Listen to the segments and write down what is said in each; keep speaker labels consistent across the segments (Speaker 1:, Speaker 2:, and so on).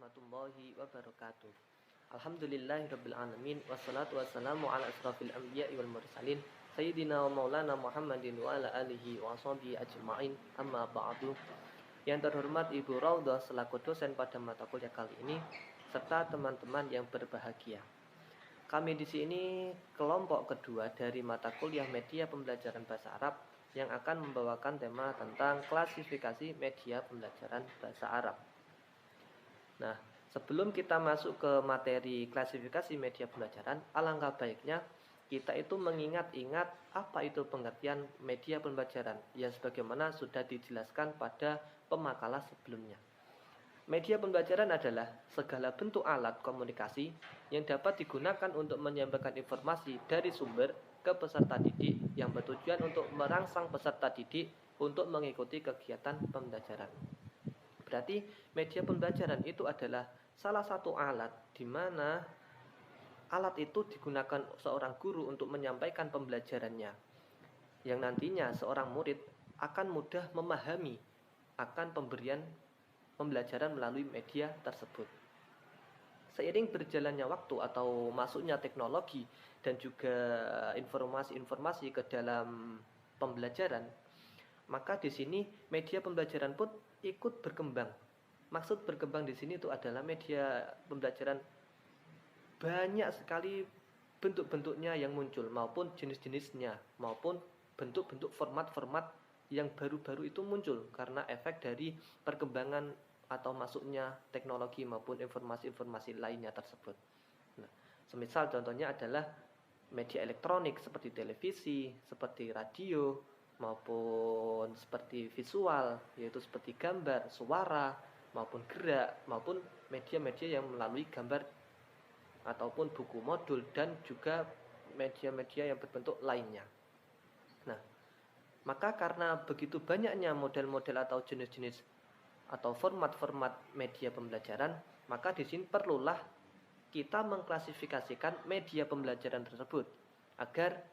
Speaker 1: warahmatullahi wabarakatuh. Alhamdulillahirabbil alamin wassalatu wassalamu ala asrofil anbiya'i wal mursalin sayyidina wa maulana Muhammadin wa ala alihi wa sahbihi ajma'in. Amma ba'du. Yang terhormat Ibu Raudhah selaku dosen pada mata kuliah kali ini serta teman-teman yang berbahagia. Kami di sini kelompok kedua dari mata kuliah media pembelajaran bahasa Arab yang akan membawakan tema tentang klasifikasi media pembelajaran bahasa Arab. Nah, sebelum kita masuk ke materi klasifikasi media pembelajaran, alangkah baiknya kita itu mengingat-ingat apa itu pengertian media pembelajaran yang sebagaimana sudah dijelaskan pada pemakalah sebelumnya. Media pembelajaran adalah segala bentuk alat komunikasi yang dapat digunakan untuk menyampaikan informasi dari sumber ke peserta didik yang bertujuan untuk merangsang peserta didik untuk mengikuti kegiatan pembelajaran. Berarti media pembelajaran itu adalah salah satu alat di mana alat itu digunakan seorang guru untuk menyampaikan pembelajarannya, yang nantinya seorang murid akan mudah memahami akan pemberian pembelajaran melalui media tersebut. Seiring berjalannya waktu atau masuknya teknologi dan juga informasi-informasi ke dalam pembelajaran, maka di sini media pembelajaran pun ikut berkembang. Maksud berkembang di sini itu adalah media pembelajaran banyak sekali bentuk-bentuknya yang muncul maupun jenis-jenisnya maupun bentuk-bentuk format-format yang baru-baru itu muncul karena efek dari perkembangan atau masuknya teknologi maupun informasi-informasi lainnya tersebut. Nah, semisal contohnya adalah media elektronik seperti televisi, seperti radio, maupun seperti visual, yaitu seperti gambar, suara, maupun gerak, maupun media-media yang melalui gambar ataupun buku modul dan juga media-media yang berbentuk lainnya. Nah, maka karena begitu banyaknya model-model atau jenis-jenis atau format-format media pembelajaran, maka di sini perlulah kita mengklasifikasikan media pembelajaran tersebut agar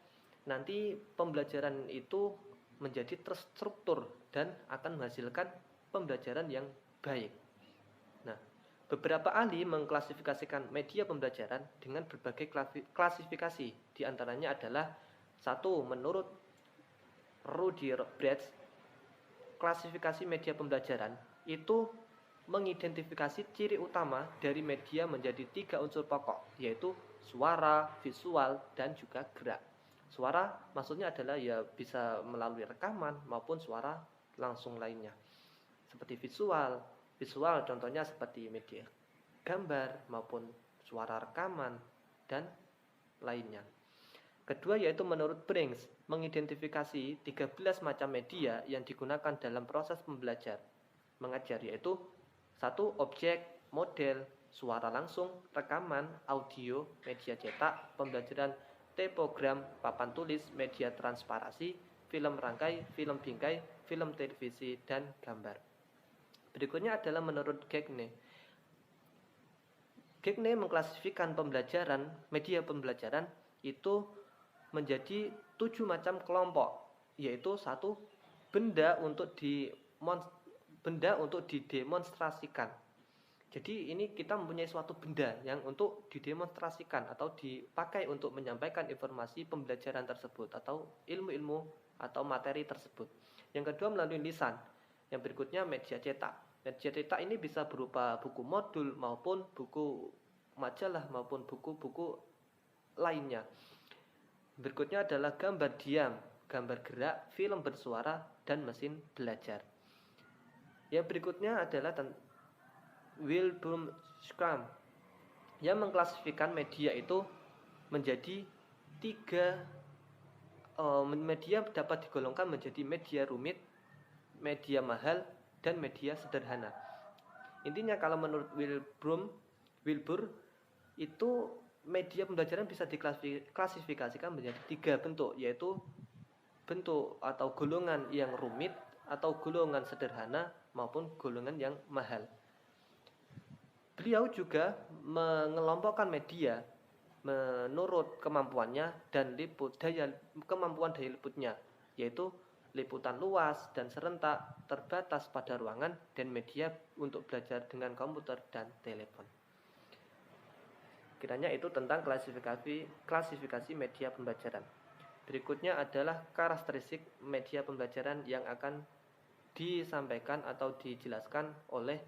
Speaker 1: nanti pembelajaran itu menjadi terstruktur dan akan menghasilkan pembelajaran yang baik. Nah, beberapa ahli mengklasifikasikan media pembelajaran dengan berbagai klasifikasi. Di antaranya adalah satu, menurut Rudy Brecht, klasifikasi media pembelajaran itu mengidentifikasi ciri utama dari media menjadi 3 unsur pokok, yaitu suara, visual, dan juga gerak. Suara maksudnya adalah ya bisa melalui rekaman maupun suara langsung lainnya. Seperti visual contohnya seperti media gambar maupun suara rekaman dan lainnya. Kedua yaitu menurut Brinks, mengidentifikasi 13 macam media yang digunakan dalam proses mengajar, yaitu 1. Objek, model, suara langsung, rekaman, audio, media cetak, pembelajaran typogram, papan tulis, media transparasi, film rangkai, film bingkai, film televisi, dan gambar. Berikutnya adalah menurut Gagne. Gagne mengklasifikasikan media pembelajaran itu menjadi 7 macam kelompok, yaitu 1. Benda untuk didemonstrasikan. Jadi ini kita mempunyai suatu benda yang untuk didemonstrasikan atau dipakai untuk menyampaikan informasi pembelajaran tersebut atau ilmu-ilmu atau materi tersebut. Yang kedua melalui lisan. Yang berikutnya media cetak. Media cetak ini bisa berupa buku modul maupun buku majalah maupun buku-buku lainnya. Berikutnya adalah gambar diam, gambar gerak, film bersuara, dan mesin belajar. Yang berikutnya adalah Wilhelm Schramm yang mengklasifikasikan media itu menjadi 3 media dapat digolongkan menjadi media rumit, media mahal, dan media sederhana. Intinya kalau menurut Wilbur itu media pembelajaran bisa diklasifikasikan menjadi 3 bentuk, yaitu bentuk atau golongan yang rumit atau golongan sederhana maupun golongan yang mahal. Beliau juga mengelompokkan media menurut kemampuannya dan kemampuan daya liputnya, yaitu liputan luas dan serentak, terbatas pada ruangan, dan media untuk belajar dengan komputer dan telepon. Kiranya itu tentang klasifikasi media pembelajaran. Berikutnya adalah karakteristik media pembelajaran yang akan disampaikan atau dijelaskan oleh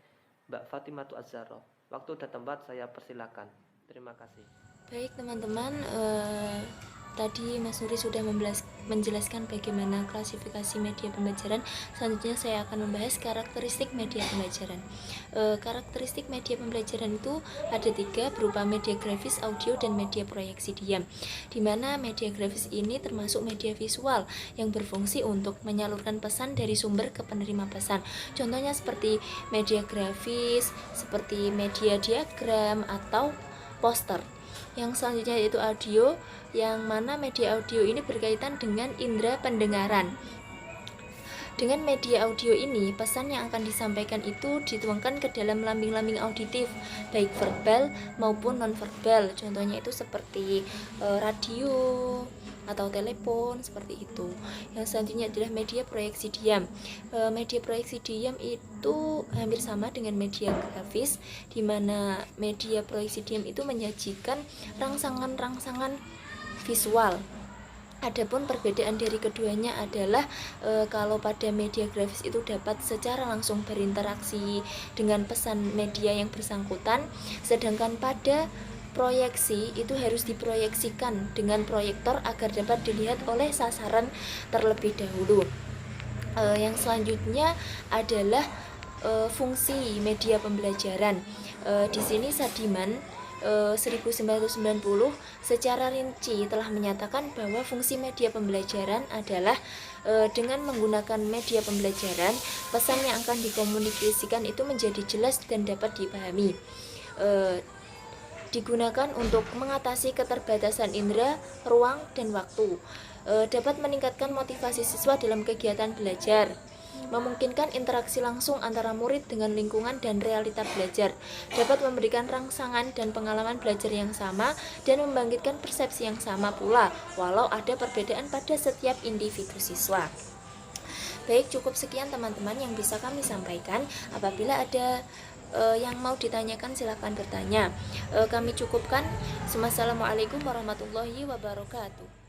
Speaker 1: Mbak Fatimatu Az-Zahra. Waktu dan tempat saya persilakan. Terima kasih.
Speaker 2: Baik teman-teman, tadi Mas Nuri sudah menjelaskan bagaimana klasifikasi media pembelajaran. Selanjutnya saya akan membahas karakteristik media pembelajaran. Karakteristik media pembelajaran itu ada 3, berupa media grafis, audio, dan media proyeksi diam. Di mana media grafis ini termasuk media visual yang berfungsi untuk menyalurkan pesan dari sumber ke penerima pesan. Contohnya seperti media grafis, seperti media diagram atau poster. Yang selanjutnya yaitu audio, yang mana media audio ini berkaitan dengan indera pendengaran. Dengan media audio ini, pesan yang akan disampaikan itu dituangkan ke dalam lambing-lambing auditif, baik verbal maupun non-verbal. Contohnya itu seperti radio atau telepon, seperti itu. Yang selanjutnya adalah media proyeksi diam. Media proyeksi diam itu hampir sama dengan media grafis, di mana media proyeksi diam itu menyajikan rangsangan-rangsangan visual. Adapun perbedaan dari keduanya adalah kalau pada media grafis itu dapat secara langsung berinteraksi dengan pesan media yang bersangkutan, sedangkan pada proyeksi itu harus diproyeksikan dengan proyektor agar dapat dilihat oleh sasaran terlebih dahulu. Yang selanjutnya adalah fungsi media pembelajaran. Di sini Sadiman 1990 secara rinci telah menyatakan bahwa fungsi media pembelajaran adalah dengan menggunakan media pembelajaran, pesan yang akan dikomunikasikan itu menjadi jelas dan dapat dipahami. Digunakan untuk mengatasi keterbatasan indera, ruang, dan waktu. Dapat meningkatkan motivasi siswa dalam kegiatan belajar, memungkinkan interaksi langsung antara murid dengan lingkungan dan realita belajar, dapat memberikan rangsangan dan pengalaman belajar yang sama, dan membangkitkan persepsi yang sama pula, walau ada perbedaan pada setiap individu siswa. Baik, cukup sekian teman-teman yang bisa kami sampaikan. Apabila ada yang mau ditanyakan silahkan bertanya. Kami cukupkan. Wassalamualaikum warahmatullahi wabarakatuh.